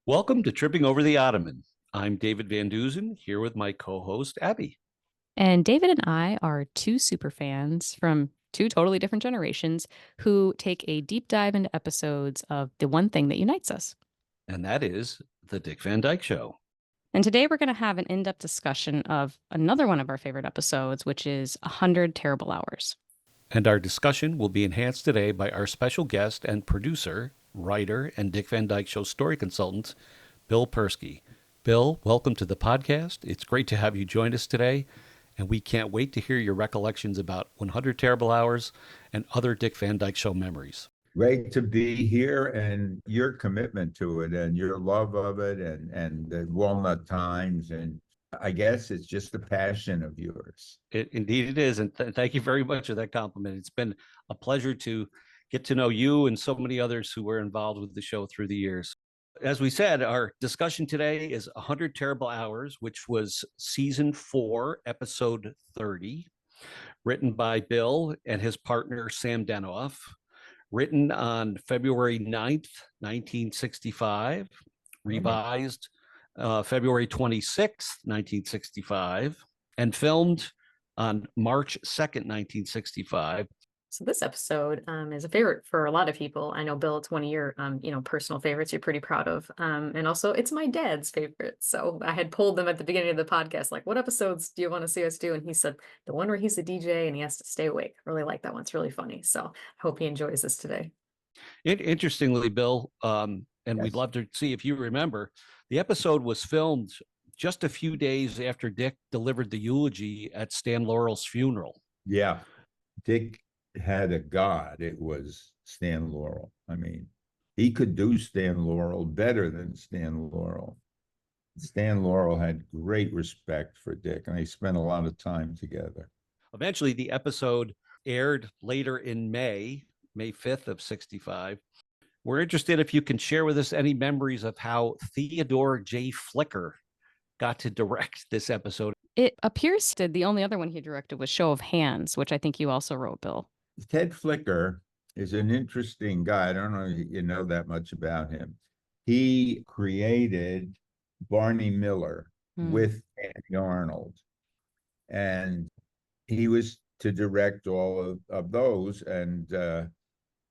Welcome to Tripping Over the Ottoman. I'm David Van Deusen, here with my co-host, Abby. And David and I are two super fans from two totally different generations who take a deep dive into episodes of the one thing that unites us. And that is the Dick Van Dyke Show. And today we're going to have an in-depth discussion of another one of our favorite episodes, which is 100 Terrible Hours. And our discussion will be enhanced today by our special guest and producer, writer, and Dick Van Dyke Show story consultant, Bill Persky. Bill, welcome to the podcast. It's great to have you join us today, and we can't wait to hear your recollections about 100 Terrible Hours and other Dick Van Dyke Show memories. Great to be here, and your commitment to it and your love of it and the Walnut Times. And I guess it's just a passion of yours. Indeed it is. And thank you very much for that compliment. It's been a pleasure to get to know you and so many others who were involved with the show through the years. As we said, our discussion today is 100 Terrible Hours, which was season 4, episode 30, written by Bill and his partner, Sam Denoff. Written on February 9th, 1965, revised February 26th, 1965, and filmed on March 2nd, 1965. So this episode is a favorite for a lot of people. I know, Bill, it's one of your, personal favorites you're pretty proud of. And also it's my dad's favorite. So I had pulled them at the beginning of the podcast, like, what episodes do you want to see us do? And he said, the one where he's a DJ and he has to stay awake. Really like that one. It's really funny. So I hope he enjoys this today. Interestingly, Bill, and Yes. we'd love to see if you remember, the episode was filmed just a few days after Dick delivered the eulogy at Stan Laurel's funeral. Yeah, Dick had a god. It was Stan Laurel. I mean, he could do Stan Laurel better than Stan Laurel. Stan Laurel had great respect for Dick, and they spent a lot of time together. Eventually, the episode aired later in May 5th of 65. We're interested if you can share with us any memories of how Theodore J. Flicker got to direct this episode. It appears that the only other one he directed was Show of Hands, which I think you also wrote, Bill. Ted Flicker is an interesting guy. I don't know if you know that much about him. He created Barney Miller with Andy Arnold, and he was to direct all of those, and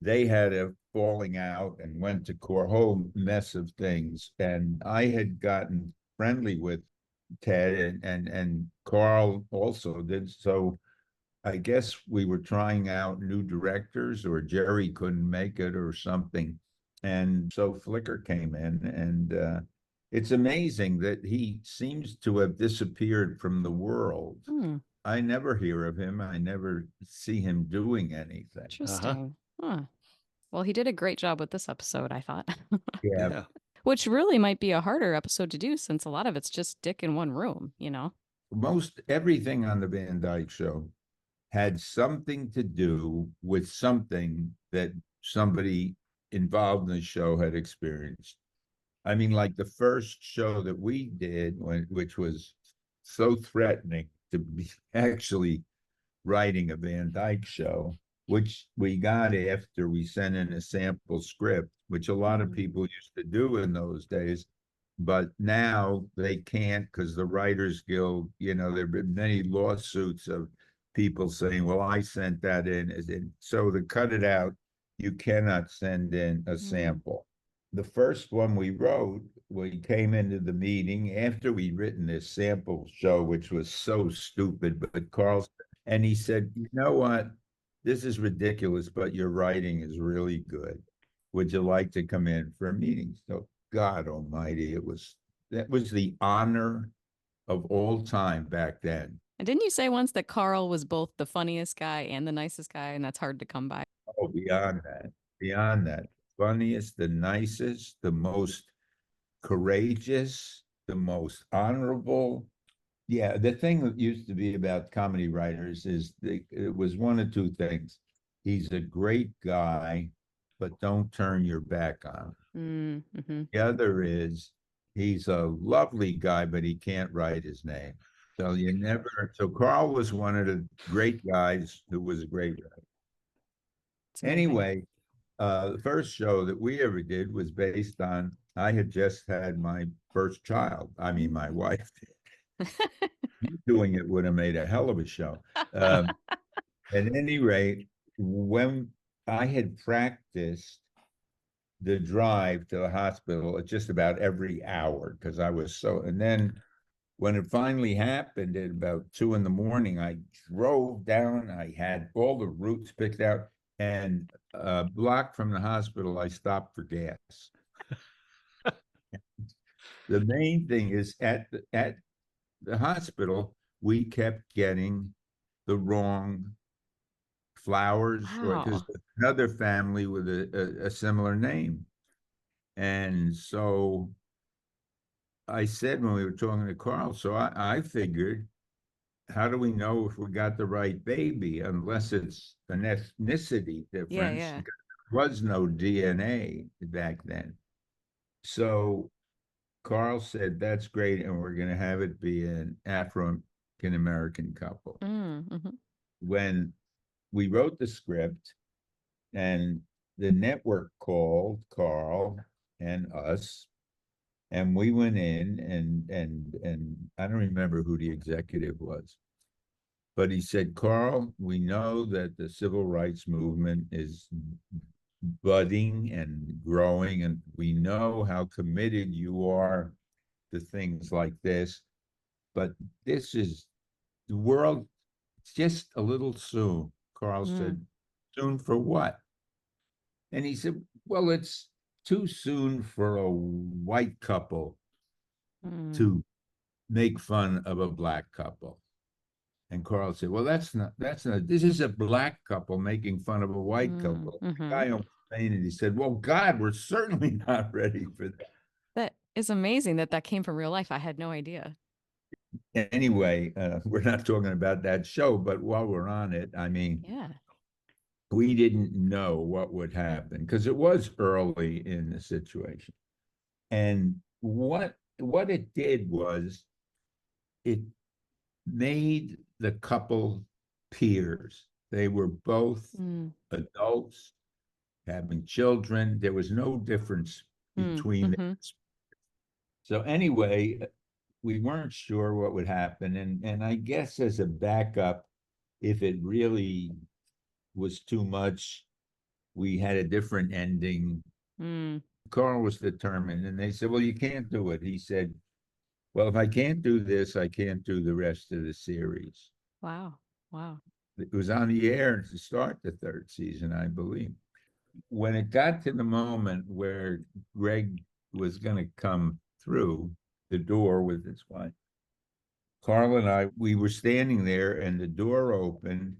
they had a falling out and went to court, whole mess of things. And I had gotten friendly with Ted, and Carl also did. So I guess we were trying out new directors, or Jerry couldn't make it or something. And so Flicker came in, and it's amazing that he seems to have disappeared from the world. I never hear of him. I never see him doing anything. Interesting. Well, he did a great job with this episode, I thought. Yeah. Which really might be a harder episode to do, since a lot of it's just Dick in one room, Most everything on the Van Dyke Show had something to do with something that somebody involved in the show had experienced. I mean, like the first show that we did, which was so threatening to be actually writing a Van Dyke Show, which we got after we sent in a sample script, which a lot of people used to do in those days. But now they can't, because the Writers Guild, there have been many lawsuits of people saying, well, I sent that in. So to cut it out, you cannot send in a sample. The first one we wrote, we came into the meeting after we'd written this sample show, which was so stupid, but Carl, and he said, you know what? This is ridiculous, but your writing is really good. Would you like to come in for a meeting? So God almighty, that was the honor of all time back then. And didn't you say once that Carl was both the funniest guy and the nicest guy, and that's hard to come by? Oh, beyond that, funniest, the nicest, the most courageous, the most honorable. Yeah, the thing that used to be about comedy writers is it was one of two things. He's a great guy, but don't turn your back on him. The other is he's a lovely guy, but he can't write his name. So Carl was one of the great guys who was a great writer. Anyway, The first show that we ever did was based on, I had just had my first child. I mean, my wife. Doing it would have made a hell of a show. At any rate, when I had practiced the drive to the hospital at just about every hour, because I was so, and then when it finally happened at about 2 a.m, I drove down, I had all the routes picked out, and a block from the hospital, I stopped for gas. The main thing is at the hospital, we kept getting the wrong flowers, or because Wow. another family with a similar name. And so I said when we were talking to Carl, so I figured, how do we know if we got the right baby unless it's an ethnicity difference? Yeah. Because there was no DNA back then. So Carl said, that's great, and we're going to have it be an African-American couple. Mm-hmm. When we wrote the script and the network called Carl and us, and we went in and I don't remember who the executive was, but he said, Carl, we know that the civil rights movement is budding and growing, and we know how committed you are to things like this, but this is the world, it's just a little soon. Carl said, soon for what? And he said, well, it's too soon for a white couple to make fun of a black couple. And Carl said, well, that's not, this is a black couple making fun of a white couple. The guy almost fainted. He said, well, God, we're certainly not ready for that. That is amazing that came from real life. I had no idea. Anyway, we're not talking about that show, but while we're on it, I mean, Yeah. we didn't know what would happen because it was early in the situation. And what it did was it made the couple peers. They were both adults having children. There was no difference between them. So anyway, we weren't sure what would happen. And I guess as a backup, if it really was too much, we had a different ending. Carl was determined, and they said, well, you can't do it. He said, well, if I can't do this, I can't do the rest of the series. Wow. It was on the air to start the third season, I believe. When it got to the moment where Greg was going to come through the door with his wife, Carl and I, we were standing there, and the door opened,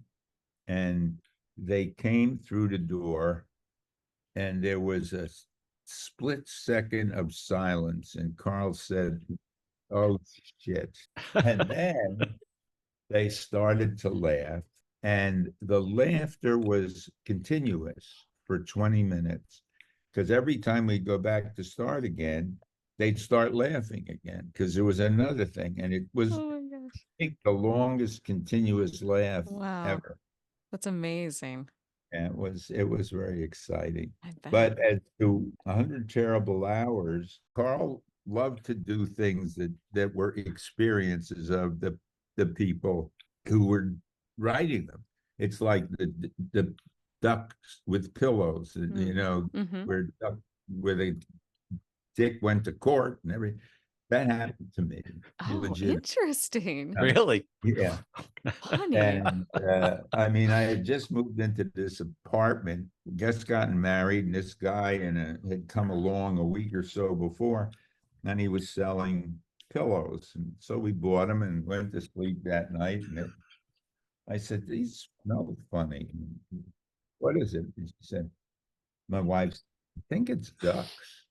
and they came through the door, and there was a split second of silence, and Carl said, oh, shit. And then they started to laugh, and the laughter was continuous for 20 minutes, because every time we go back to start again, they'd start laughing again, because there was another thing, and it was, Oh my gosh. I think, the longest continuous laugh ever. That's amazing. And it was very exciting. I bet. But as to 100 Terrible Hours, Carl loved to do things that were experiences of the people who were writing them. It's like the ducks with pillows, you know, where Dick went to court and everything. That happened to me. Oh, interesting. Really? Yeah. Funny. And I mean, I had just moved into this apartment, just gotten married, and this guy had come along a week or so before, and he was selling pillows. And so we bought them and went to sleep that night. And I said, these smell funny. What is it? And she said, my wife, I think it's ducks.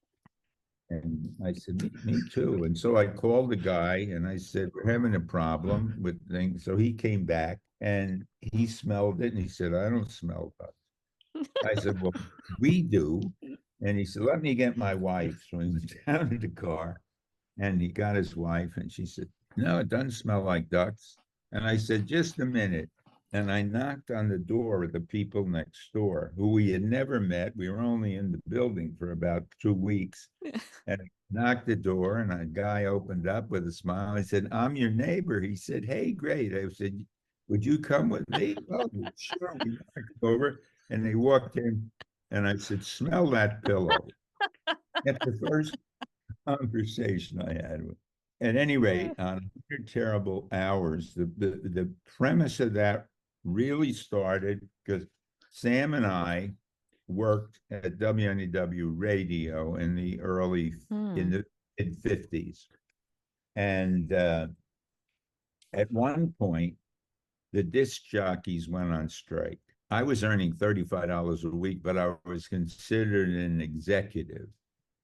And I said, me too. And so I called the guy and I said, we're having a problem with things. So he came back and he smelled it and he said, I don't smell ducks. I said, well, we do. And he said, let me get my wife. So he went down to the car and he got his wife and she said, no, it doesn't smell like ducks. And I said, just a minute. and I knocked on the door of the people next door who we had never met. We were only in the building for about 2 weeks. And I knocked the door, and a guy opened up with a smile. I said, "I'm your neighbor." He said, "Hey, great." I said, "Would you come with me?" "Oh, sure." We walked over, and they walked in, and I said, "Smell that pillow." That's the first conversation I had with. At any rate, on 100 Terrible Hours, the premise of that really started because Sam and I worked at WNEW radio in the early in the mid-50s. And at one point, the disc jockeys went on strike. I was earning $35 a week, but I was considered an executive.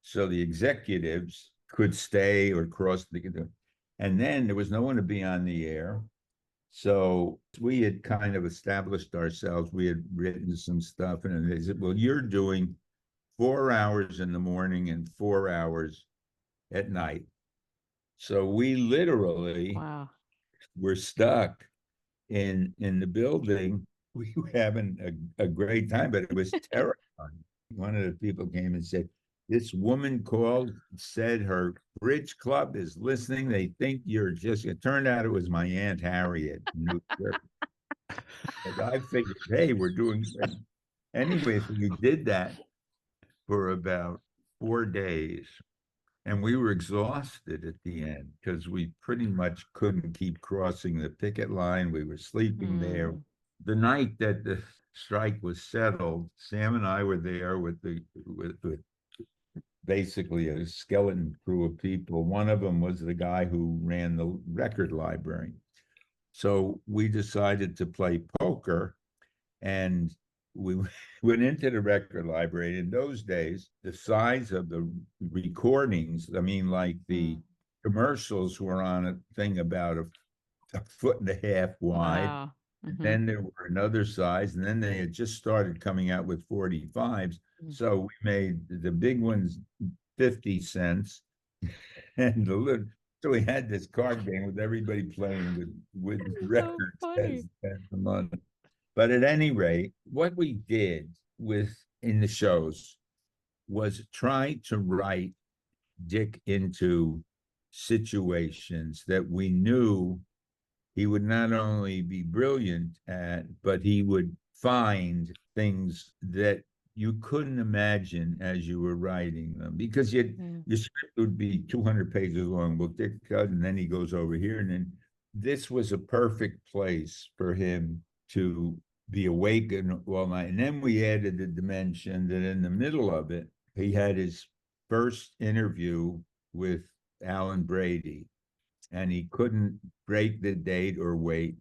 So the executives could stay or cross the, and then there was no one to be on the air. So we had kind of established ourselves. We had written some stuff, and they said, "Well, you're doing 4 hours in the morning and 4 hours at night." So we literally were stuck in the building. We were having a great time, but it was terrifying. One of the people came and said, "This woman called, said her bridge club is listening. They think you're just," it turned out it was my Aunt Harriet. And I figured, hey, we're doing great. Anyway, so we did that for about 4 days. And we were exhausted at the end because we pretty much couldn't keep crossing the picket line. We were sleeping there. The night that the strike was settled, Sam and I were there with basically a skeleton crew of people. One of them was the guy who ran the record library. So we decided to play poker, and we went into the record library. In those days, the size of the recordings, I mean, like the commercials were on a thing about a foot and a half wide. Wow. Then there were another size, and then they had just started coming out with 45s. So we made the big ones 50 cents, and the little. So we had this card game with everybody playing with records as a month. But at any rate, what we did in the shows was try to write Dick into situations that we knew he would not only be brilliant at, but he would find things that you couldn't imagine as you were writing them, because your script would be 200 pages long. Well, Dick cut, and then he goes over here, and then this was a perfect place for him to be awake all night. And then we added the dimension that in the middle of it, he had his first interview with Alan Brady, and he couldn't break the date or wait.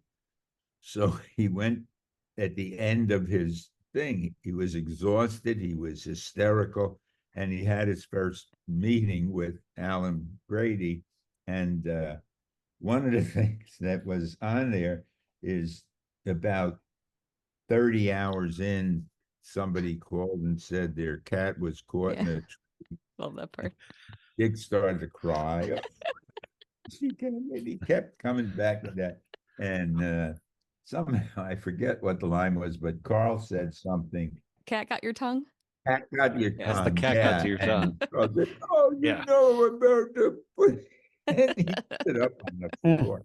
So he went at the end of his thing. He was exhausted. He was hysterical. And he had his first meeting with Alan Brady. And one of the things that was on there is about 30 hours in, somebody called and said their cat was caught in a tree. Love that part. Dick started to cry. He kept coming back to that. And somehow, I forget what the line was, but Carl said something. Cat got your tongue? Cat got your tongue. Yes, the cat got to your tongue. Carl said, "Oh, you know about the..." And he stood up on the floor.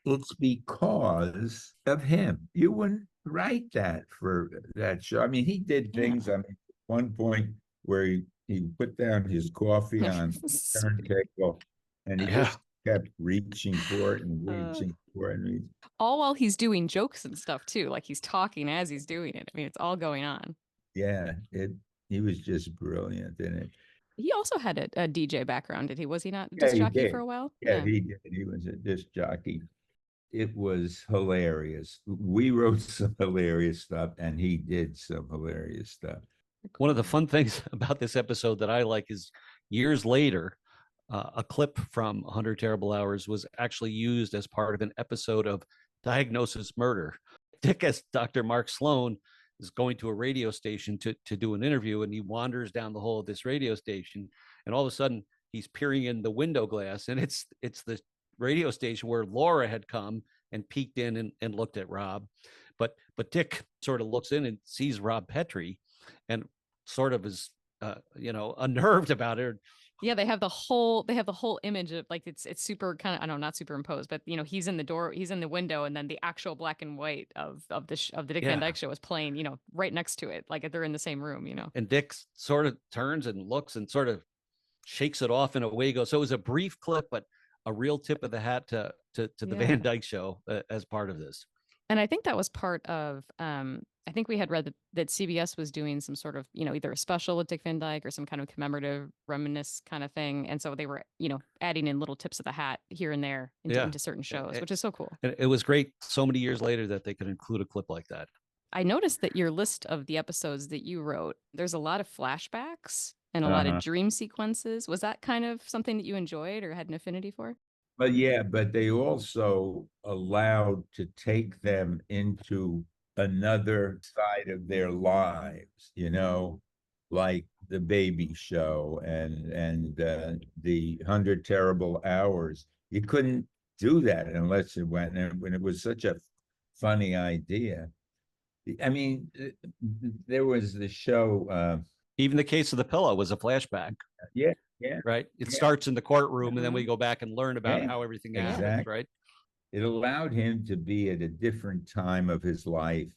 It's because of him. You wouldn't write that for that show. I mean, he did things, I mean, at one point where he put down his coffee on the turntable, and he just kept reaching for it and reaching for it. And all while he's doing jokes and stuff too. Like he's talking as he's doing it. I mean, it's all going on. Yeah, he was just brilliant in it. He also had a DJ background, did he? Was he not a Yeah, disc he jockey did. for a while? Yeah, he did. He was a disc jockey. It was hilarious. We wrote some hilarious stuff, and he did some hilarious stuff. One of the fun things about this episode that I like is years later, a clip from 100 Terrible Hours was actually used as part of an episode of Diagnosis Murder. Dick, as Dr. Mark Sloan, is going to a radio station to do an interview, and he wanders down the hall of this radio station, and all of a sudden he's peering in the window glass, and it's the radio station where Laura had come and peeked in and looked at Rob. But Dick sort of looks in and sees Rob Petrie and sort of is, unnerved about it. Yeah, they have the whole image of like it's super kind of, I don't know, not superimposed, but he's in the door, he's in the window, and then the actual black and white of the Dick Van Yeah. Dyke Show is playing, right next to it, like they're in the same room. And Dick sort of turns and looks and sort of shakes it off in a way. Goes, so it was a brief clip, but a real tip of the hat to the Yeah. Van Dyke Show as part of this. And I think that was part of, I think we had read that CBS was doing some sort of, either a special with Dick Van Dyke or some kind of commemorative reminisce kind of thing. And so they were, adding in little tips of the hat here and there into certain shows, which is so cool. And it was great so many years later that they could include a clip like that. I noticed that your list of the episodes that you wrote, there's a lot of flashbacks and a lot of dream sequences. Was that kind of something that you enjoyed or had an affinity for? But yeah, but they also allowed to take them into another side of their lives, like the baby show and the 100 Terrible Hours. You couldn't do that unless it went, and when it was such a funny idea. I mean, there was the show. Even the Case of the Pillow was a flashback. Yeah. Right. It starts in the courtroom, and then we go back and learn about Yeah, how everything happens. exactly. Right. It allowed him to be at a different time of his life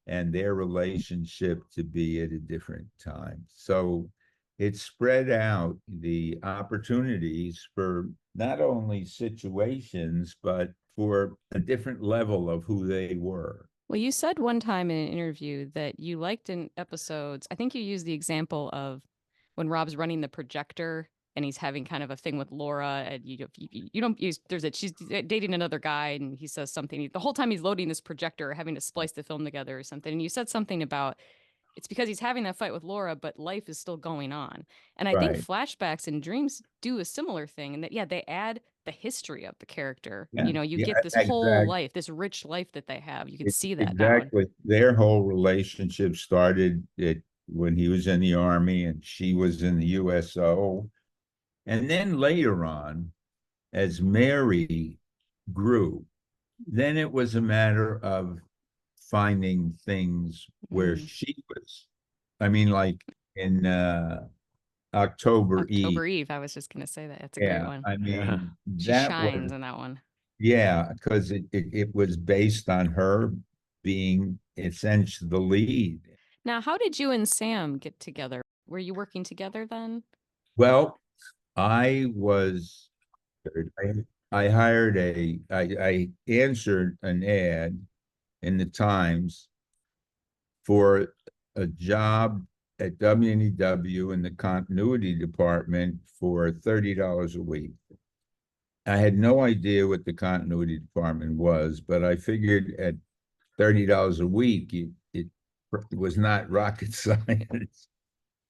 and their relationship to be at a different time. So it spread out the opportunities for not only situations, but for a different level of who they were. Well, you said one time in an interview that you liked in episodes, I think you used the example of when Rob's running the projector and he's having kind of a thing with Laura, and you don't use, she's dating another guy, and he says something the whole time he's loading this projector, having to splice the film together or something. And you said something about it's because he's having that fight with Laura, but life is still going on. And I think Right. flashbacks and dreams do a similar thing, and that, yeah, they add the history of the character. Yeah. You Yeah, get this whole exactly. life, this rich life that they have. You can see that Exactly. Their whole relationship started when he was in the Army and she was in the USO. And then later on, as Mary grew, then it was a matter of finding things where she was. I mean, like in October Eve. October Eve. I was just going to say that. It's a great one. I mean, She that shines was, in that one. yeah, because it was based on her being essentially the lead. Now, how did you and Sam get together? Were you working together then? Well, I answered an ad in the Times for a job at WNEW in the continuity department for $30 a week. I had no idea what the continuity department was, but I figured at $30 a week, it was not rocket science.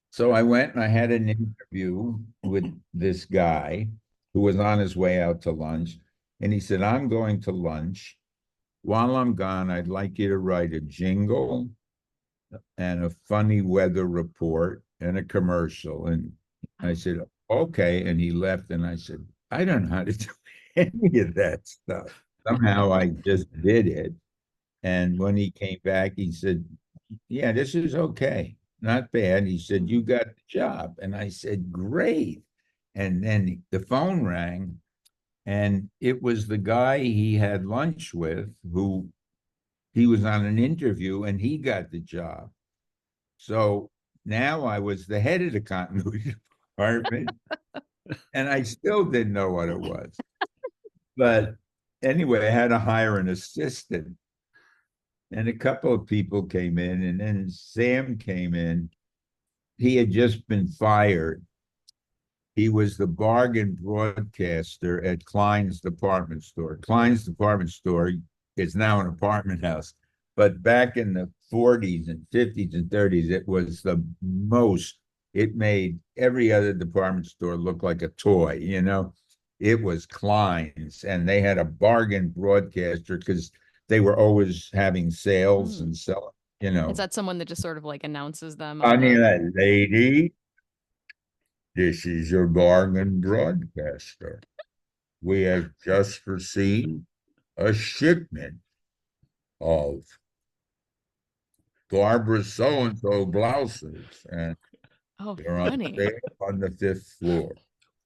So I went and I had an interview with this guy who was on his way out to lunch. And he said, I'm going to lunch. While I'm gone, I'd like you to write a jingle and a funny weather report and a commercial. And I said, okay. And he left, and I said, I don't know how to do any of that stuff. Somehow I just did it. And when he came back, he said, yeah, this is okay. Not bad. He said, you got the job. And I said, great. And then the phone rang, and it was the guy he had lunch with, who he was on an interview, and he got the job. So now I was the head of the continuity department, and I still didn't know what it was. But anyway, I had to hire an assistant. And a couple of people came in, and then Sam came in. He had just been fired. He was the bargain broadcaster at Klein's department store. Klein's department store is now an apartment house. But back in the 40s and 50s and 30s, it was the most, it made every other department store look like a toy, It was Klein's, and they had a bargain broadcaster because they were always having sales and selling, Is that someone that just sort of like announces them? I mean, lady, this is your bargain broadcaster. We have just received a shipment of Barbara so-and-so blouses, and Oh, they're on funny. sale on the 5th floor.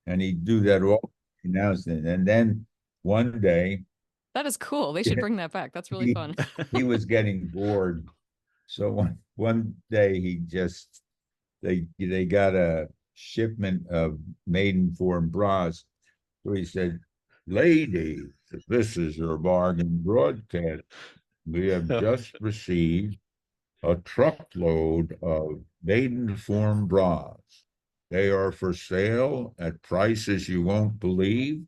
And he'd do that all announcement. And then one day That is cool. They should bring that back. That's really he, fun. he was getting bored. So one day they got a shipment of maiden-form bras. So he said, "Ladies, this is your bargain broadcast. We have just received a truckload of maiden-form bras. They are for sale at prices you won't believe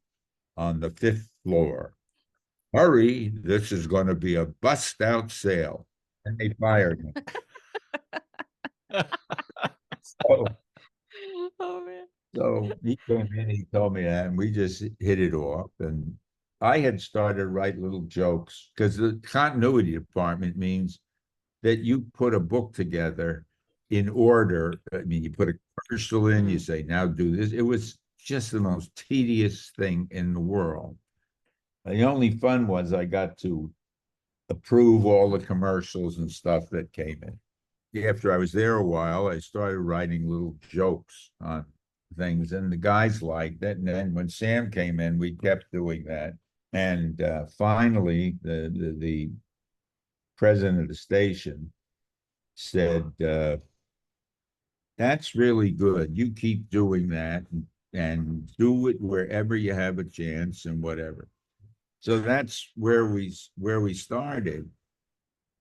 on the 5th floor. Hurry, this is going to be a bust-out sale." And they fired him. So, Oh man. so he came in, he told me that, and we just hit it off. And I had started to write little jokes because the continuity department means that you put a book together in order. I mean, you put a commercial in, you say, now do this. It was just the most tedious thing in the world. The only fun was I got to approve all the commercials and stuff that came in. After I was there a while, I started writing little jokes on things, and the guys liked it. And then when Sam came in, we kept doing that. And finally, the president of the station said, "That's really good. You keep doing that and do it wherever you have a chance and whatever." So that's where we started.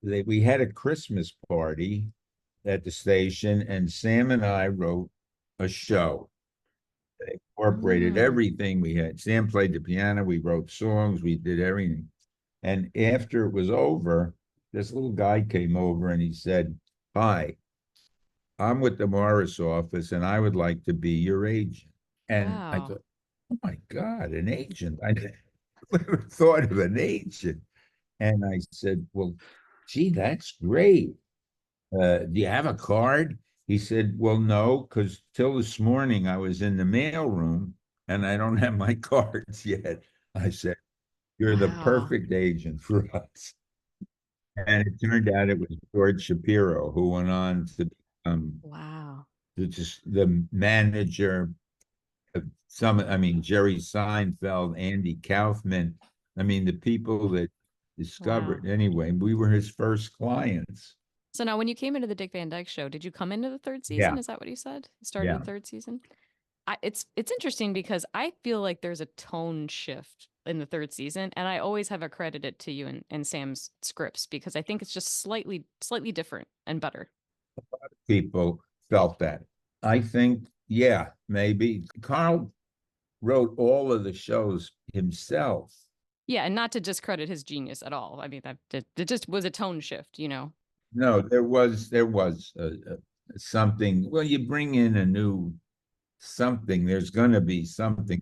We had a Christmas party at the station, and Sam and I wrote a show. They incorporated everything we had. Sam played the piano, we wrote songs, we did everything. And after it was over, this little guy came over and he said, "Hi, I'm with the Morris office and I would like to be your agent." And I Wow. thought, oh my God, an agent. I never thought of an agent. And I said, "Well, gee, that's great. Do you have a card?" He said, "Well, no, because till this morning I was in the mail room and I don't have my cards yet." I said, "You're the Wow. perfect agent for us." And it turned out it was George Shapiro, who went on to become Wow. the manager of I mean, Jerry Seinfeld, Andy Kaufman. I mean, the people that discovered, anyway, we were his first clients. So now when you came into the Dick Van Dyke Show, did you come into the 3rd season? Yeah. Is that what you said? You started Yeah. the 3rd season? It's interesting because I feel like there's a tone shift in the 3rd season, and I always have accredited it to you and Sam's scripts because I think it's just slightly different and better. People felt that. I think, yeah, maybe. Carl wrote all of the shows himself. Yeah, and not to discredit his genius at all. I mean, it just was a tone shift, you know. No, there was something. Well, you bring in a new something, there's going to be something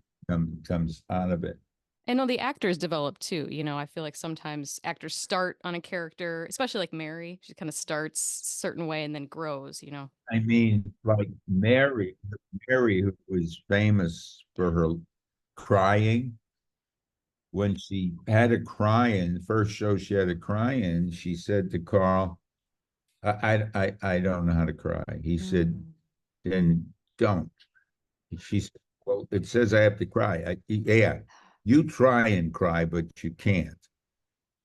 comes out of it. I know the actors develop too. You know, I feel like sometimes actors start on a character, especially like Mary. She kind of starts a certain way and then grows, you know. I mean, like Mary, who was famous for her crying. When she had a cry in the first show, she had a cry in. She said to Carl, I don't know how to cry." He said, "Then don't." She said, "Well, it says I have to cry." Yeah, you try and cry, but you can't.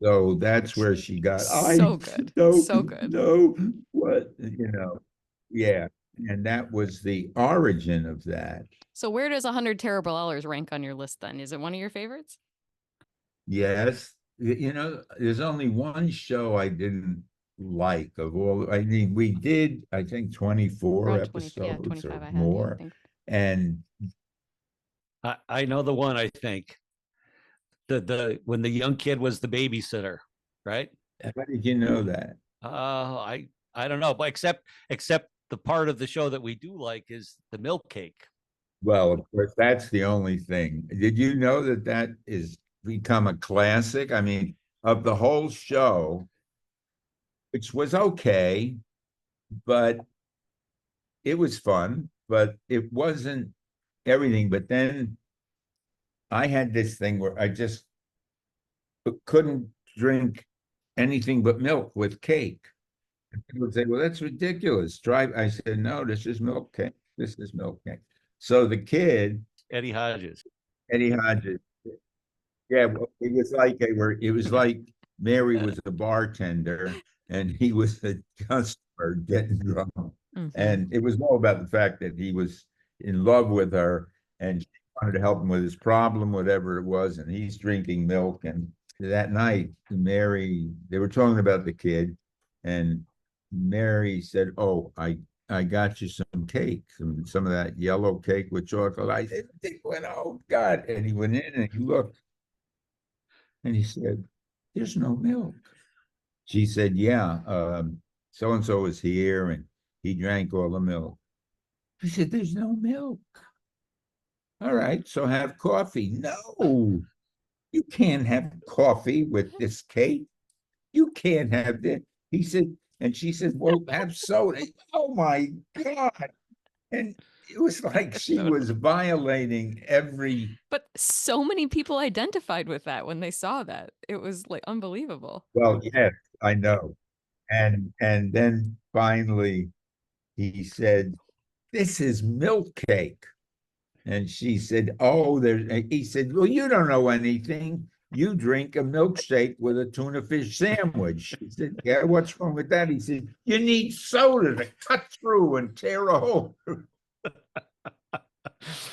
So that's where she got, So good. no, So good. no, what, yeah. And that was the origin of that. So where does 100 Terrible Hours rank on your list then? Is it one of your favorites? Yes. There's only one show I didn't like of all. I mean, we did, I think, 24 Around 20, yeah, episodes 25 or I had, yeah, I more. think. And I know the one. I think when the young kid was the babysitter, right? how did you know that? I don't know, but except the part of the show that we do like is the milk cake. Well, of course, that's the only thing. Did you know that is become a classic? I mean, of the whole show, which was okay, but it was fun, but it wasn't everything. But then I had this thing where couldn't drink anything but milk with cake. And people would say, well, that's ridiculous. Try. I said, no, this is milk cake. This is milk cake. So the kid, Eddie Hodges. Eddie Hodges, yeah, well, it was like Mary was a bartender and he was a customer getting drunk. And it was all about the fact that he was in love with her and she wanted to help him with his problem, whatever it was, and he's drinking milk. And that night, Mary, they were talking about the kid, and Mary said, oh, I got you some cake, some of that yellow cake with chocolate. I said, went, oh God. And he went in and he looked and he said, there's no milk. She said, yeah, so-and-so is here and he drank all the milk. He said, there's no milk. All right, so have coffee. No, you can't have coffee with this cake. You can't have that. He said, and she said, well, have soda. Oh my God. And it was like she was violating every. But so many people identified with that when they saw that. It was like unbelievable. Well, yes, I know. And then finally he said, this is milk cake. And she said, oh, he said, well, you don't know anything. You drink a milkshake with a tuna fish sandwich. She said, yeah, what's wrong with that? He said, you need soda to cut through and tear a hole through.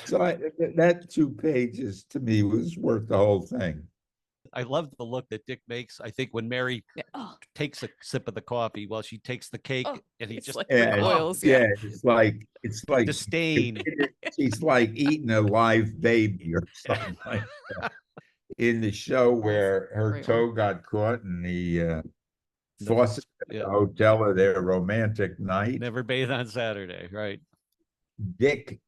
So that 2 pages to me was worth the whole thing. I love the look that Dick makes. I think when Mary takes a sip of the coffee while she takes the cake and he just like recoils. Yeah, it's like disdain. She's like eating a live baby or something like that. In the show where her toe got caught in the faucet at the hotel of their romantic night. Never bathe on Saturday, right? Dick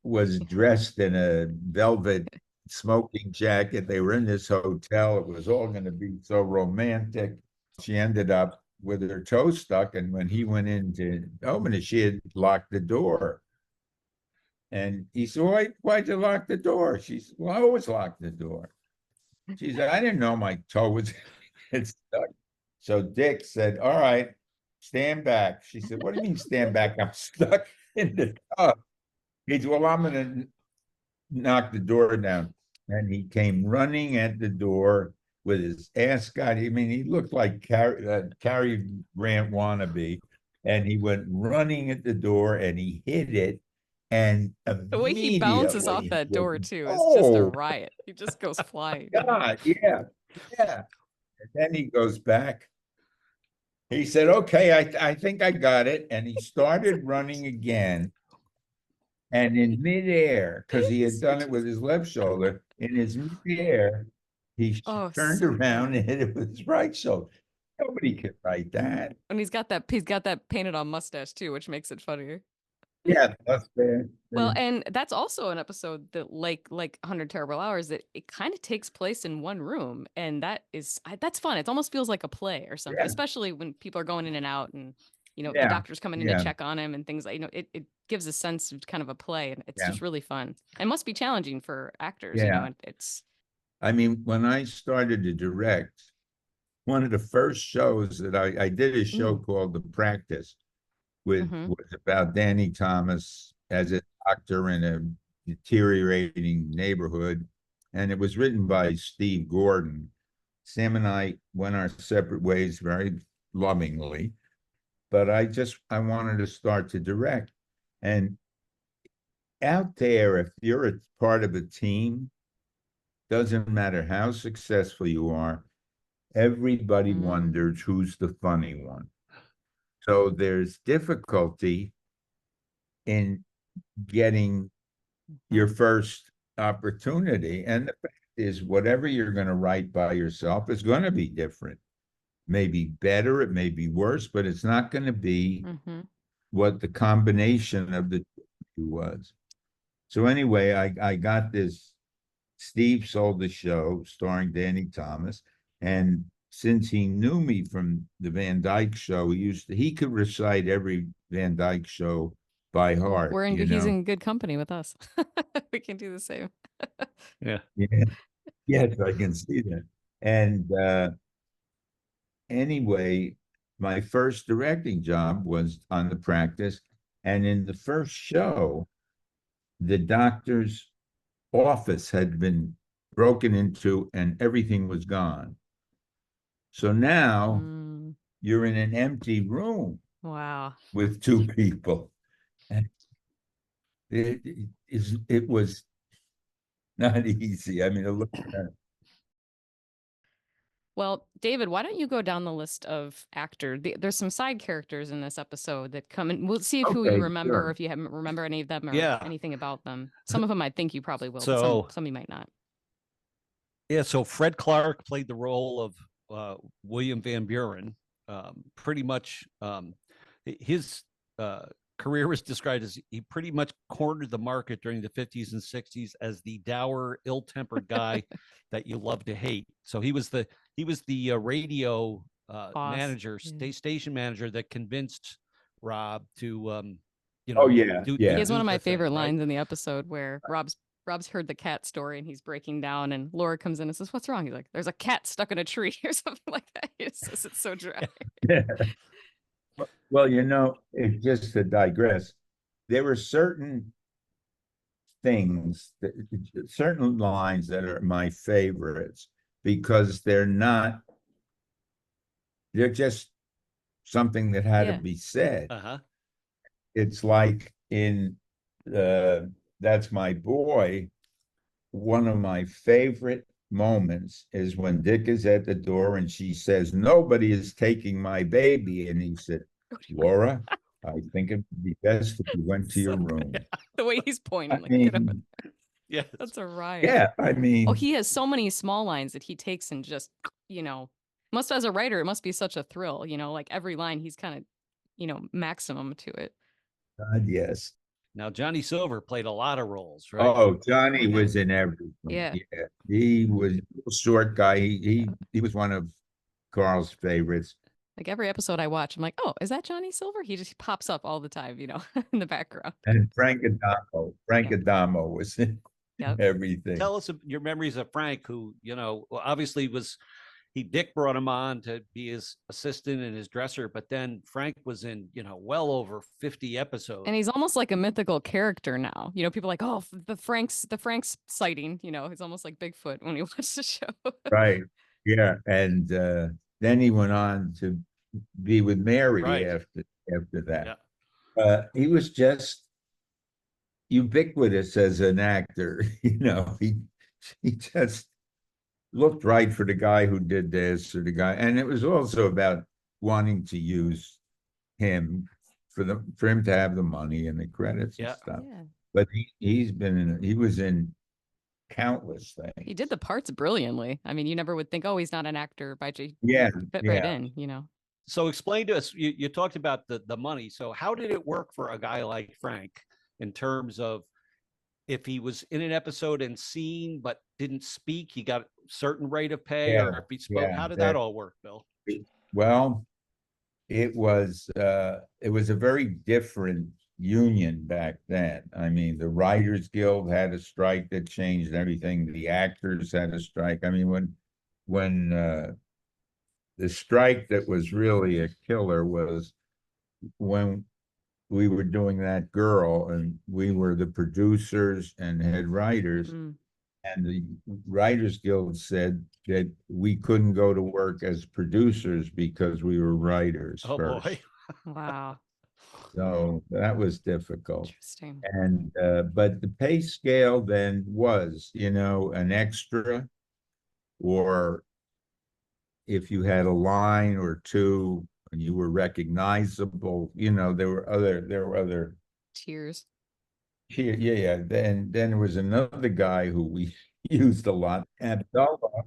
was dressed in a velvet smoking jacket. They were in this hotel. It was all going to be so romantic. She ended up with her toe stuck. And when he went in to open it, she had locked the door. And he said, why'd you lock the door? She said, well, I always lock the door. She said, I didn't know my toe was stuck. So Dick said, all right, stand back. She said, what do you mean stand back? I'm stuck in the tub. He said, well, I'm going to knock the door down. And he came running at the door with his ascot. I mean, he looked like Cary Grant wannabe. And he went running at the door and he hit it. And the way he bounces off that door too is just a riot. He just goes flying. God, yeah. And then he goes back. He said, okay, I think I got it. And he started running again. And in midair, because he had done it with his left shoulder, in his midair, he turned around and hit it with his right shoulder. Nobody could write that. And he's got that painted on mustache too, which makes it funnier. Yeah, that's fair. Well, and that's also an episode that, like 100 Terrible Hours, that it kind of takes place in one room, and that's fun. It almost feels like a play or something, especially when people are going in and out, and the doctor's coming in to check on him and things like it gives a sense of kind of a play, and it's just really fun. It must be challenging for actors. It's. I mean, when I started to direct, one of the first shows that I did a show called The Practice. Was about Danny Thomas as a doctor in a deteriorating neighborhood. And it was written by Steve Gordon. Sam and I went our separate ways very lovingly, but I wanted to start to direct. And out there, if you're a part of a team, doesn't matter how successful you are, everybody wonders who's the funny one. So there's difficulty in getting your first opportunity. And the fact is, whatever you're going to write by yourself is going to be different. Maybe better, it may be worse, but it's not going to be what the combination of the two was. So anyway, I got this. Steve sold the show starring Danny Thomas, and since he knew me from the Van Dyke Show, he could recite every Van Dyke Show by heart. He's in good company with us. We can do the same. Yeah. Yes, I can see that. And anyway, my first directing job was on The Practice. And in the first show, the doctor's office had been broken into and everything was gone. So now you're in an empty room. Wow. With two people. And it was not easy. I mean, to look at that. Well, David, why don't you go down the list of actors? There's some side characters in this episode that come in. We'll see if who you Okay, remember, or sure. if you haven't remember any of them or Yeah. anything about them. Some of them I think you probably will, but So- some you might not. Yeah, so Fred Clark played the role of William Van Buren. Pretty much his career was described as he pretty much cornered the market during the 50s and 60s as the dour, ill-tempered guy that you love to hate. So he was the radio Boss. manager, Yeah. station manager that convinced Rob to Oh, yeah, He yeah. has one of do my the thing, favorite right? lines in the episode where Rob's heard the cat story and he's breaking down, and Laura comes in and says, "What's wrong?" He's like, "There's a cat stuck in a tree," or something like that. He just says it's so dry. Well, just to digress, there were certain things, certain lines that are my favorites because they're just something that had Yeah. to be said. Uh-huh. It's like in That's My Boy, one of my favorite moments is when Dick is at the door and she says, "Nobody is taking my baby." And he said, "Laura, I think it'd be best if you went to your room." The way he's pointing, I like, get up. mean, Yeah. That's a riot. yeah, I mean, Oh, he has so many small lines that he takes and just, must, as a writer, it must be such a thrill, like every line he's kind of, maximum to it. God, yes. Now Johnny Silver played a lot of roles, right? Oh, Johnny was in everything. Yeah. He was a short guy. He was one of Carl's favorites. Like every episode I watch, I'm like, oh, is that Johnny Silver? He just pops up all the time, in the background. And Frank Adamo was in Yep. everything. Tell us your memories of Frank, who, obviously Dick brought him on to be his assistant and his dresser, but then Frank was in, well over 50 episodes. And he's almost like a mythical character now. People are like, oh, the Frank's sighting, he's almost like Bigfoot when you watch the show. Right. Yeah. And then he went on to be with Mary Right. after that. Yeah. He was just ubiquitous as an actor. He just looked right for the guy who did this or the guy. And it was also about wanting to use him for him to have the money and the credits and stuff. Yeah. But he was in countless things. He did the parts brilliantly. I mean, you never would think, oh, he's not an actor by J. Yeah. Fit yeah. right in, So explain to us, you talked about the money. So how did it work for a guy like Frank in terms of if he was in an episode and seen but didn't speak, he got a certain rate of pay, Yeah, or if he spoke, yeah, how did that all work, Bill? Well, it was a very different union back then. I mean, the Writers Guild had a strike that changed everything. The actors had a strike. I mean, when the strike that was really a killer was when we were doing That Girl, and we were the producers and head writers. Mm. And the Writers Guild said that we couldn't go to work as producers because we were writers Oh first. boy. Wow. So that was difficult. Interesting. And but the pay scale then was, an extra, or if you had a line or two and you were recognizable, there were other Tears. Yeah. Then there was another guy who we used a lot. Abdullah,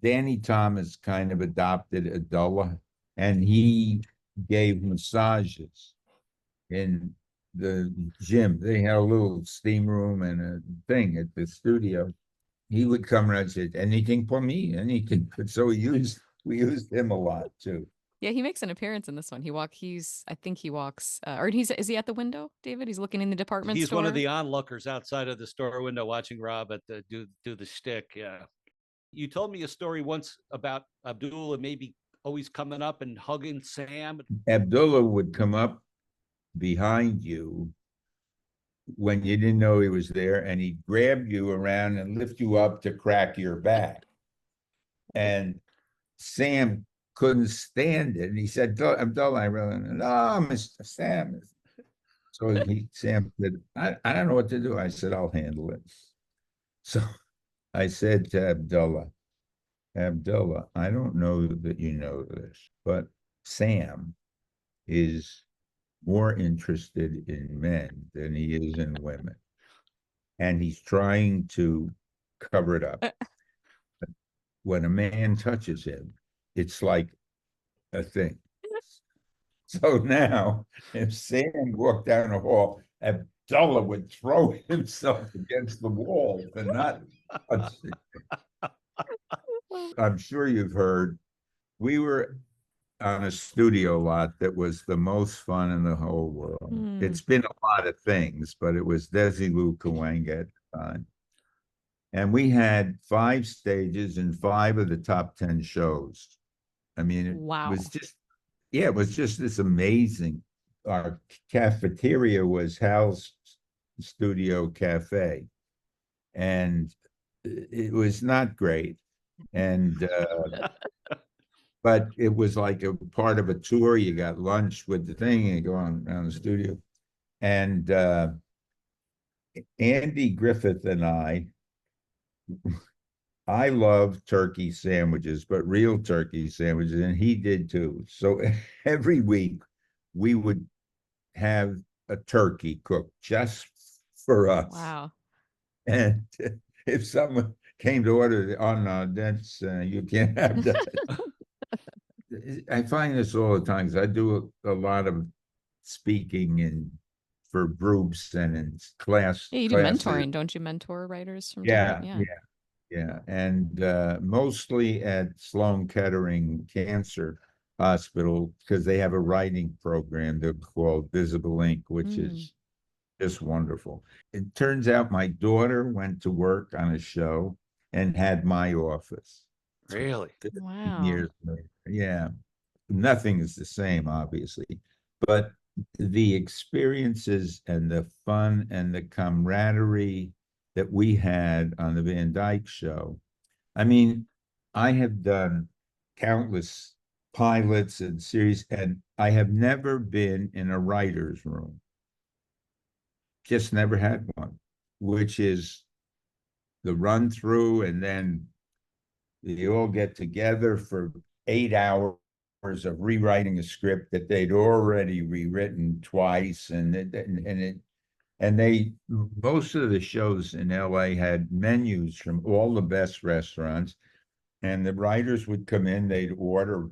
Danny Thomas kind of adopted Abdullah, and he gave massages in the gym. They had a little steam room and a thing at the studio. He would come around and say, "Anything for me? Anything." So we used him a lot too. Yeah, he makes an appearance in this one. I think he walks, is he at the window, David? He's looking in the department He's store. one of the onlookers outside of the store window watching Rob do the shtick. Yeah. You told me a story once about Abdullah maybe always coming up and hugging Sam. Abdullah would come up behind you when you didn't know he was there, and he'd grab you around and lift you up to crack your back. And Sam couldn't stand it. And he said, Abdullah, I really, no, Mr. Sam. So Sam said, I don't know what to do. I said, I'll handle it. So I said to Abdullah, I don't know that you know this, but Sam is more interested in men than he is in women. And he's trying to cover it up. When a man touches him, it's like a thing. So now, if Sam walked down the hall, Abdullah would throw himself against the wall to not touch it. I'm sure you've heard, we were on a studio lot that was the most fun in the whole world. It's been a lot of things, but it was Desilu Kawanga at the time. And we had 5 stages and 5 of the top 10 shows. I mean, it was just, yeah, it was just this amazing. Our cafeteria was Hal's Studio Cafe, and it was not great. And but it was like a part of a tour. You got lunch with the thing and you go on around the studio. And Andy Griffith and I love turkey sandwiches, but real turkey sandwiches, and he did too. So every week we would have a turkey cooked just for us. Wow. And if someone came to order, oh no, that's you can't have that. I find this all the time because I do a lot of speaking for groups and in class. Yeah, you do classes. mentoring, don't you? Mentor writers from Yeah, different, yeah, and mostly at Sloan Kettering Cancer Hospital because they have a writing program they're called Visible Ink, which is just wonderful. It turns out my daughter went to work on a show and had my office. Really? 15 Wow. years later. Yeah. Nothing is the same, obviously, but the experiences and the fun and the camaraderie that we had on the Van Dyke Show. I mean, I have done countless pilots and series, and I have never been in a writer's room. Just never had one, which is the run through, and then they all get together for 8 hours of rewriting a script that they'd already rewritten twice, and they most of the shows in LA had menus from all the best restaurants, and the writers would come in, they'd order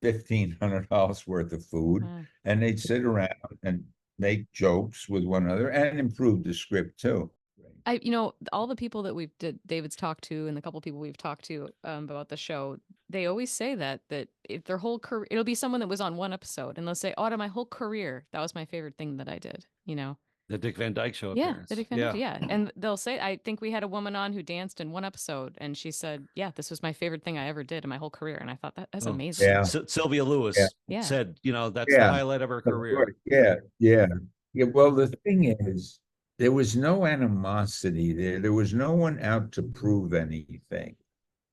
$1,500 worth of food, and they'd sit around and make jokes with one another and improve the script too. All the people that David's talked to and the couple people we've talked to about the show, they always say that if their whole career, it'll be someone that was on one episode and they'll say, Otto, my whole career, that was my favorite thing that I did, The Dick Van Dyke Show Yeah, appearance. the Dick Van Dyke, yeah. And they'll say, I think we had a woman on who danced in one episode and she said, yeah, this was my favorite thing I ever did in my whole career. And I thought that's amazing. Yeah. Sylvia Lewis said, that's the highlight of her career. Yeah. Well, the thing is, there was no animosity there. There was no one out to prove anything.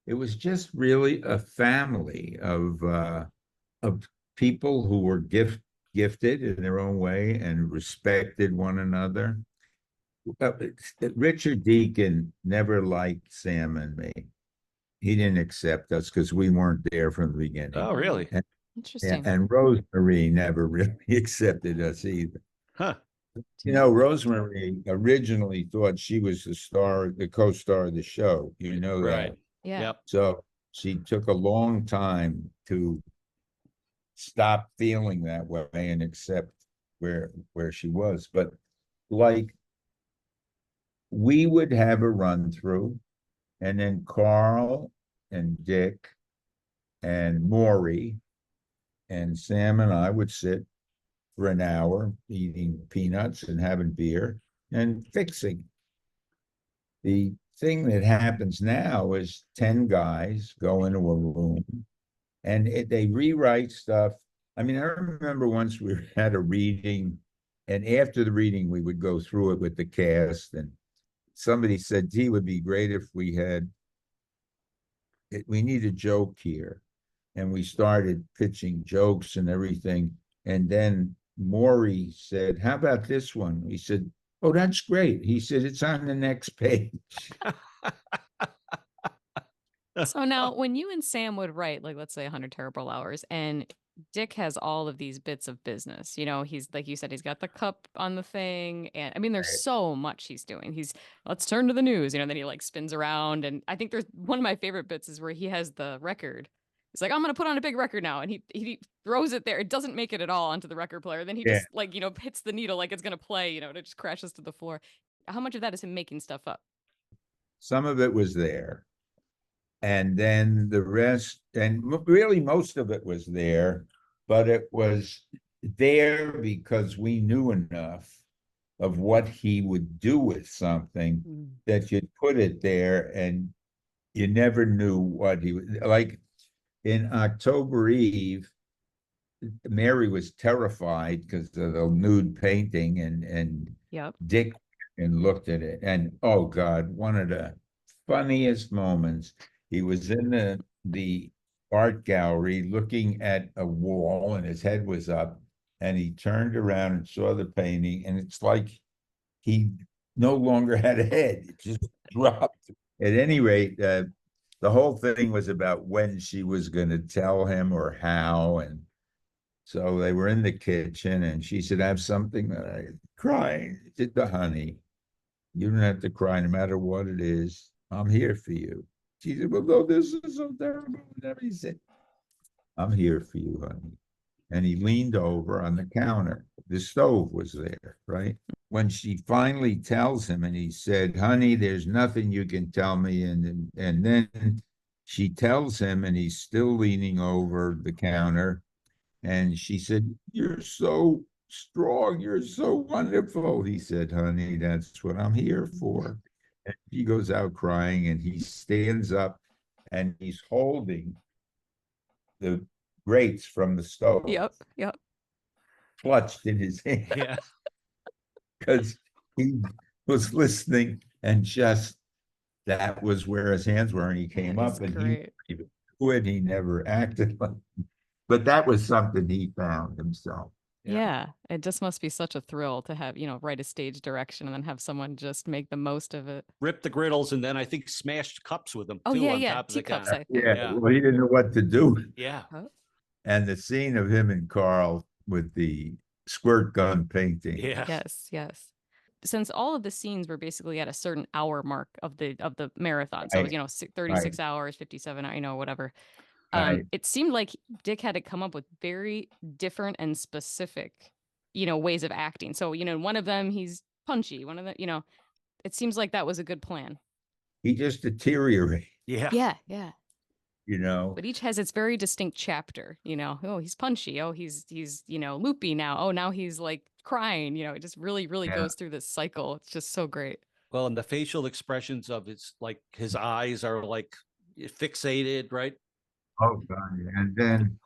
It was just really a family of people who were gifted in their own way and respected one another. Richard Deacon never liked Sam and me. He didn't accept us because we weren't there from the beginning. Oh, really? Interesting. And Rosemary never really accepted us either. Huh. Rosemary originally thought she was the co-star of the show. You know that. Right. Yeah. Yep. So she took a long time to stop feeling that way and accept where she was. But like, we would have a run through, and then Carl and Dick and Maury and Sam and I would sit for an hour eating peanuts and having beer and fixing. The thing that happens now is 10 guys go into a room and they rewrite stuff. I mean, I remember once we had a reading, and after the reading, we would go through it with the cast, and somebody said, gee, it would be great if we need a joke here. And we started pitching jokes and everything. And then Maury said, how about this one? We said, oh, that's great. He said, it's on the next page. So now when you and Sam would write, like, let's say 100 Terrible Hours, and Dick has all of these bits of business, you know, he's like you said, he's got the cup on the thing. And I mean, there's so much he's doing. Let's turn to the news, you know, then he like spins around. And I think there's one of my favorite bits is where he has the record. He's like, I'm going to put on a big record now. And he throws it there. It doesn't make it at all onto the record player. Then he just like, you know, hits the needle like it's going to play, you know, and it just crashes to the floor. How much of that is him making stuff up? Some of it was there. And then the rest, and really most of it was there, but it was there because we knew enough of what he would do with something that you'd put it there and you never knew what he would, like in October Eve, Mary was terrified because of the nude painting and Dick and looked at it and, oh God, one of the funniest moments. He was in the art gallery looking at a wall and his head was up and he turned around and saw the painting and it's like he no longer had a head. It just dropped. At any rate, the whole thing was about when she was going to tell him or how. And so they were in the kitchen and she said, I have something that I crying. Did the honey. You don't have to cry no matter what it is. I'm here for you. She said, well, no, this is so terrible. Whatever he said, I'm here for you, honey. And he leaned over on the counter. The stove was there, right? When she finally tells him and he said, honey, there's nothing you can tell me. And then she tells him and he's still leaning over the counter. And she said, you're so strong. You're so wonderful. He said, honey, that's what I'm here for. And he goes out crying and he stands up and he's holding the grates from the stove. Yep. Clutched in his hand. Yeah. Because he was listening and just that was where his hands were. And he came up and he never acted like, but that was something he found himself. Yeah, it just must be such a thrill to have, you know, write a stage direction and then have someone just make the most of it. Rip the griddles and then I think smashed cups with them Oh, too yeah, on yeah. top of the Teacups, counter. I think. Yeah, well, he didn't know what to do. Yeah. And the scene of him and Carl with the squirt gun painting. Yeah. Yes. Since all of the scenes were basically at a certain hour mark of the marathon, so it was, you know, 36 hours, 57, you know, whatever. It seemed like Dick had to come up with very different and specific, you know, ways of acting. So, you know, one of them, he's punchy. One of them, you know, it seems like that was a good plan. He just deteriorated. Yeah. You know, but each has its very distinct chapter, you know. Oh, he's punchy. Oh, he's, you know, loopy now. Oh, now he's like crying, you know, it just really goes through this cycle. It's just so great. Well, and the facial expressions of it's like his eyes are like fixated, right? Oh God. And then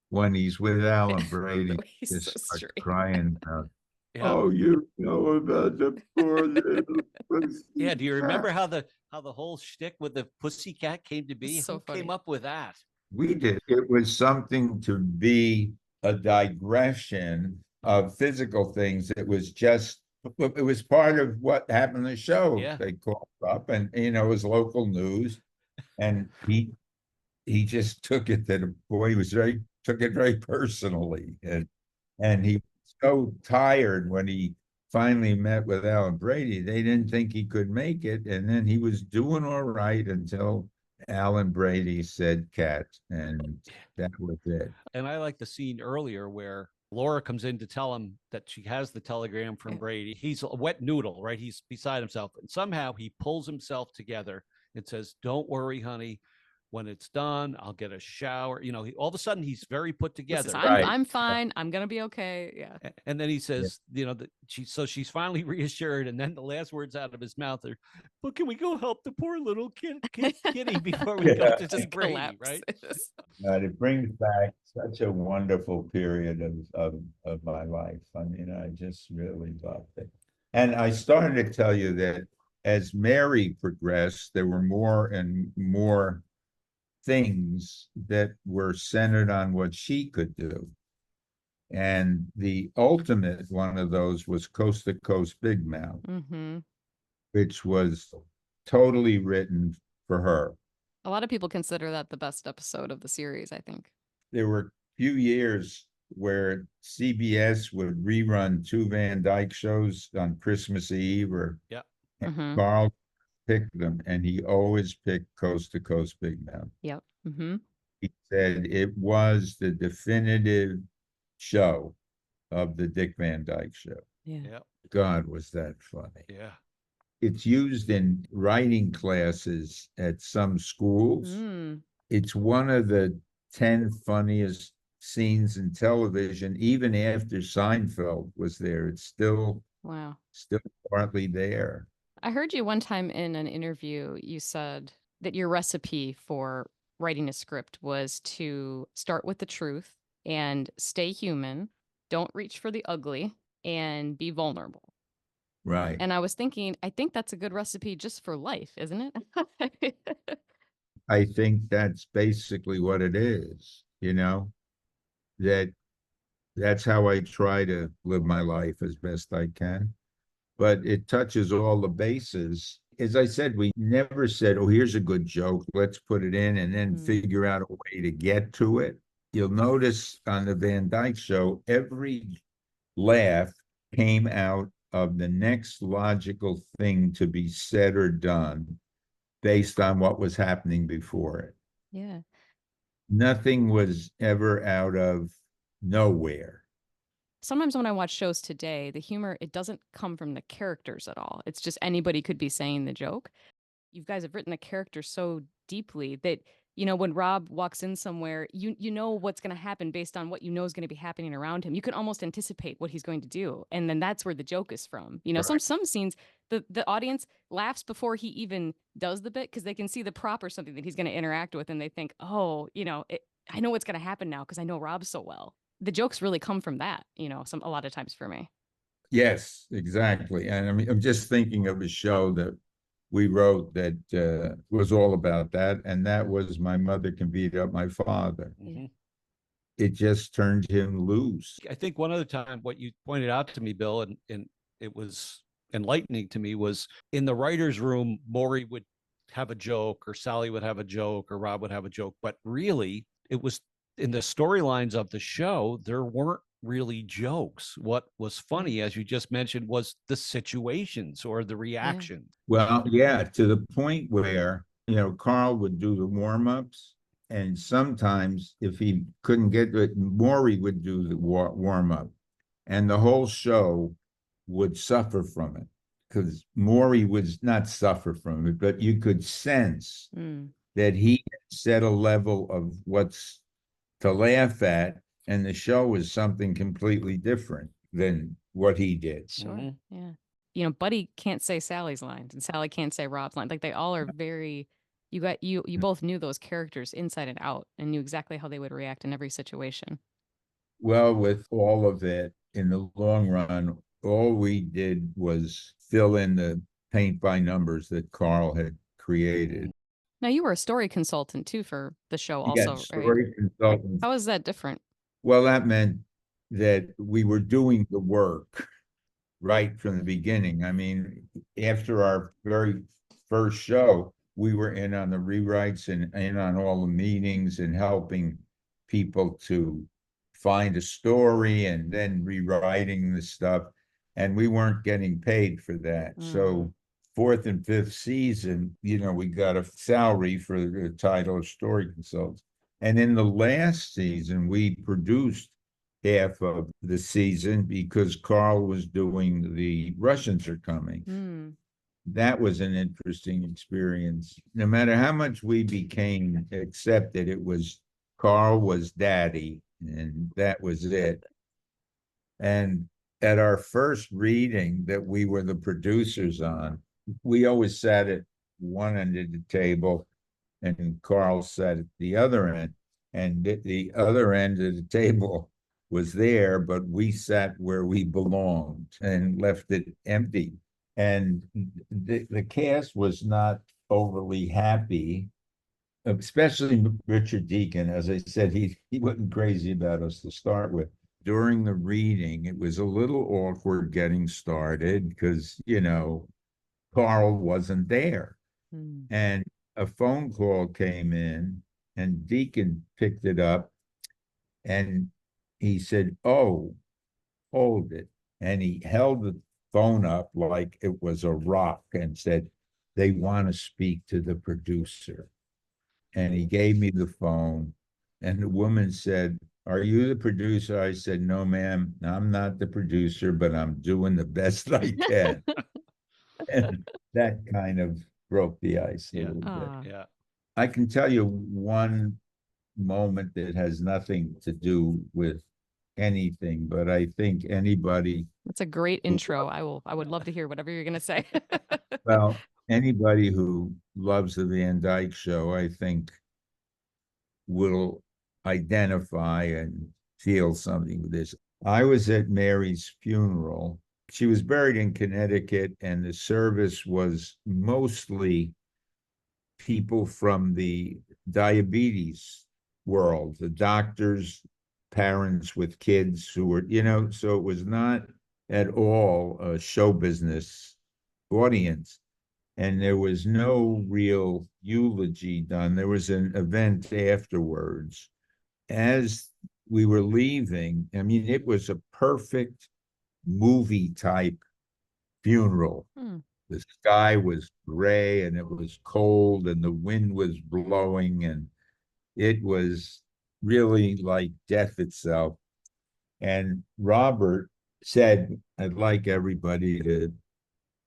when he's with Alan Brady, He's just so starts straight. crying about, Yeah. oh, you know about the poor little pussy Yeah. Do you remember cat." how the whole shtick with the pussycat came to be? It's so Who funny. came up with that? We did. It was something to be a digression of physical things. It was just, it was part of what happened in the show. Yeah. They called up and, you know, it was local news. And he just took it that, boy, he took it very personally. And he was so tired when he finally met with Alan Brady. They didn't think he could make it. And then he was doing all right until Alan Brady said cat, and that was it. And I like the scene earlier where Laura comes in to tell him that she has the telegram from Brady. He's a wet noodle, right? He's beside himself. And somehow he pulls himself together and says, don't worry, honey. when it's done, I'll get a shower. You know, all of a sudden he's very put He says, together. Right. I'm fine. I'm gonna be okay. Yeah. And then he says, you know, that she's finally reassured. And then the last words out of his mouth are, "But can we go help the poor little kitty before we go Yeah. to see Brady?" Right? Collapses. It brings back such a wonderful period of my life. I mean, I just really loved it. And I started to tell you that as Mary progressed, there were more and more things that were centered on what she could do. And the ultimate one of those was Coast to Coast Big Mouth, Mm-hmm. which was totally written for her. A lot of people consider that the best episode of the series, I think. There were few years where CBS would rerun 2 Van Dyke shows on Christmas Eve, or Yeah. Mhm. Carl picked them, and he always picked Coast to Coast Big Mouth. Yep. Mm-hmm. He said it was the definitive show of the Dick Van Dyke Show. Yeah. Yeah. God, was that funny. Yeah. It's used in writing classes at some schools. Mm. It's one of the 10 funniest scenes in television. Even after Seinfeld was there, it's still Wow. partly there. I heard you one time in an interview, you said that your recipe for writing a script was to start with the truth and stay human, don't reach for the ugly, and be vulnerable. Right. And I was thinking, I think that's a good recipe just for life, isn't it? I think that's basically what it is, you know, that's how I try to live my life as best I can. But it touches all the bases. As I said, we never said, oh, here's a good joke, let's put it in and then figure out a way to get to it. You'll notice on the Van Dyke Show, every laugh came out of the next logical thing to be said or done based on what was happening before it. Yeah. Nothing was ever out of nowhere. Sometimes when I watch shows today, the humor, it doesn't come from the characters at all. It's just anybody could be saying the joke. You guys have written the character so deeply that, you know, when Rob walks in somewhere, you know what's going to happen based on what you know is going to be happening around him. You can almost anticipate what he's going to do. And then that's where the joke is from. You know, Right. some scenes, the audience laughs before he even does the bit because they can see the prop or something that he's going to interact with. And they think, oh, you know, I know what's going to happen now because I know Rob so well. The jokes really come from that, you know, a lot of times for me. Yes, exactly. And I mean, I'm just thinking of a show that we wrote that was all about that. And that was My Mother Can Beat Up My Father. Mm-hmm. It just turned him loose. I think one other time, what you pointed out to me, Bill, and it was enlightening to me, was in the writer's room, Maury would have a joke, or Sally would have a joke, or Rob would have a joke. But really, it was in the storylines of the show, there weren't really jokes. What was funny, as you just mentioned, was the situations or the reaction. Well, yeah, to the point where, you know, Carl would do the warm-ups. And sometimes if he couldn't get to it, Maury would do the warm-up. And the whole show would suffer from it, because Maury would not suffer from it, but you could sense that he set a level of what's to laugh at, and the show was something completely different than what he did. Sure. Mm-hmm. Yeah. You know, Buddy can't say Sally's lines and Sally can't say Rob's line. Like they all are very, you both knew those characters inside and out and knew exactly how they would react in every situation. Well, with all of it, in the long run, all we did was fill in the paint by numbers that Carl had created. Now you were a story consultant too for the show also, Yeah, right? story consultant. How is that different? Well, that meant that we were doing the work right from the beginning. I mean, after our very first show, we were in on the rewrites and in on all the meetings and helping people to find a story and then rewriting the stuff. And we weren't getting paid for that. So fourth and fifth season, you know, we got a salary for the title of story consultant. And in the last season, we produced half of the season because Carl was doing The Russians Are Coming. that was an interesting experience. No matter how much we became accepted, it was Carl was daddy, and that was it. And at our first reading that we were the producers on, we always sat at one end of the table and Carl sat at the other end. And the other end of the table was there, but we sat where we belonged and left it empty. And the cast was not overly happy, especially Richard Deacon. As I said, he wasn't crazy about us to start with. During the reading, it was a little awkward getting started because, you know, Carl wasn't there. And a phone call came in and Deacon picked it up and he said, "Oh, hold it." And he held the phone up like it was a rock and said, "They want to speak to the producer." And he gave me the phone and the woman said, "Are you the producer?" I said, "No, ma'am, I'm not the producer, but I'm doing the best I can." And that kind of broke the ice a Yeah. little bit. Yeah. I can tell you one moment that has nothing to do with anything, but I think anybody, That's a great intro. I would love to hear whatever you're gonna say. well, anybody who loves the Van Dyke Show, I think will identify and feel something with this. I was at Mary's funeral. She was buried in Connecticut, and the service was mostly people from the diabetes world, the doctors, parents with kids who were, you know, so it was not at all a show business audience. And there was no real eulogy done. There was an event afterwards. As we were leaving, I mean, it was a perfect movie type funeral. The sky was gray and it was cold and the wind was blowing and it was really like death itself. And Robert said, "I'd like everybody to,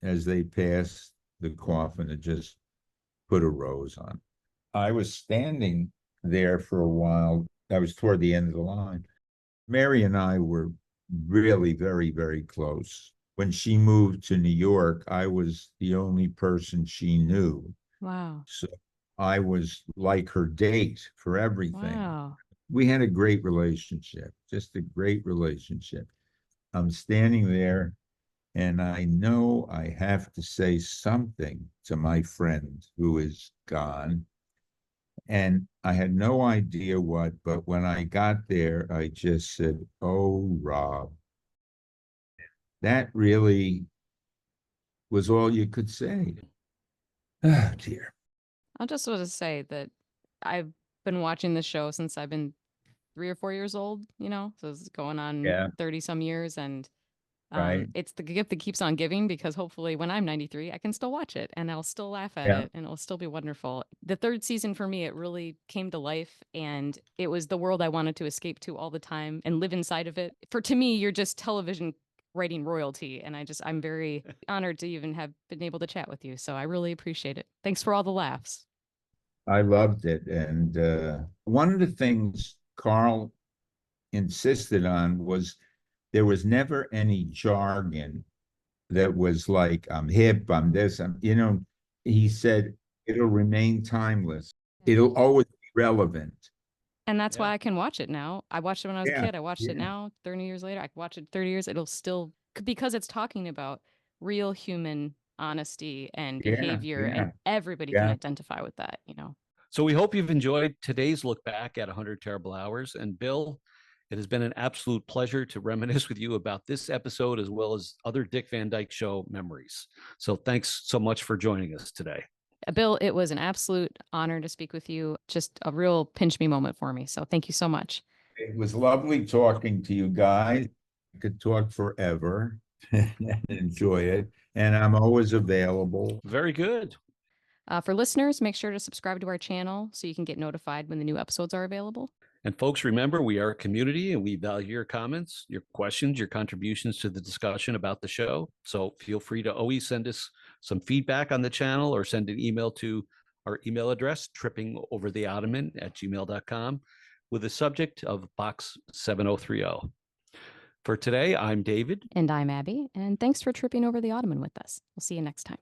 as they pass the coffin, to just put a rose on." I was standing there for a while. I was toward the end of the line. Mary and I were really very, very close. When she moved to New York, I was the only person she knew. Wow. So I was like her date for everything. Wow. We had a great relationship, just a great relationship. I'm standing there and I know I have to say something to my friend who is gone. And I had no idea what, but when I got there, I just said, "Oh, Rob." That really was all you could say. Oh, dear. I'll just want to say that I've been watching the show since I've been 3 or 4 years old, you know, so it's going on Yeah. 30 some years. And Right. it's the gift that keeps on giving because hopefully when I'm 93, I can still watch it and I'll still laugh at Yeah. it and it'll still be wonderful. The third season for me, it really came to life and it was the world I wanted to escape to all the time and live inside of it. To me, you're just television writing royalty. And I'm very honored to even have been able to chat with you. So I really appreciate it. Thanks for all the laughs. I loved it. And one of the things Carl insisted on was there was never any jargon that was like, "I'm hip, I'm this, you know," he said, "It'll remain timeless. It'll always be relevant." And that's Yeah. why I can watch it now. I watched it when I was a Yeah, kid. I watched it yeah. now, 30 years later. I can watch it 30 years. It'll still, because it's talking about real human honesty and Yeah, behavior, yeah, and everybody can yeah. identify with that, you know. So we hope you've enjoyed today's look back at 100 Terrible Hours. And Bill, it has been an absolute pleasure to reminisce with you about this episode as well as other Dick Van Dyke Show memories. So thanks so much for joining us today. Bill, it was an absolute honor to speak with you. Just a real pinch me moment for me. So thank you so much. It was lovely talking to you guys. I could talk forever and enjoy it. And I'm always available. Very good. For listeners, make sure to subscribe to our channel so you can get notified when the new episodes are available. And folks, remember, we are a community and we value your comments, your questions, your contributions to the discussion about the show. So feel free to always send us some feedback on the channel or send an email to our email address, trippingovertheottoman@gmail.com, with the subject of Box 7030. For today, I'm David. And I'm Abby. And thanks for tripping over the Ottoman with us. We'll see you next time.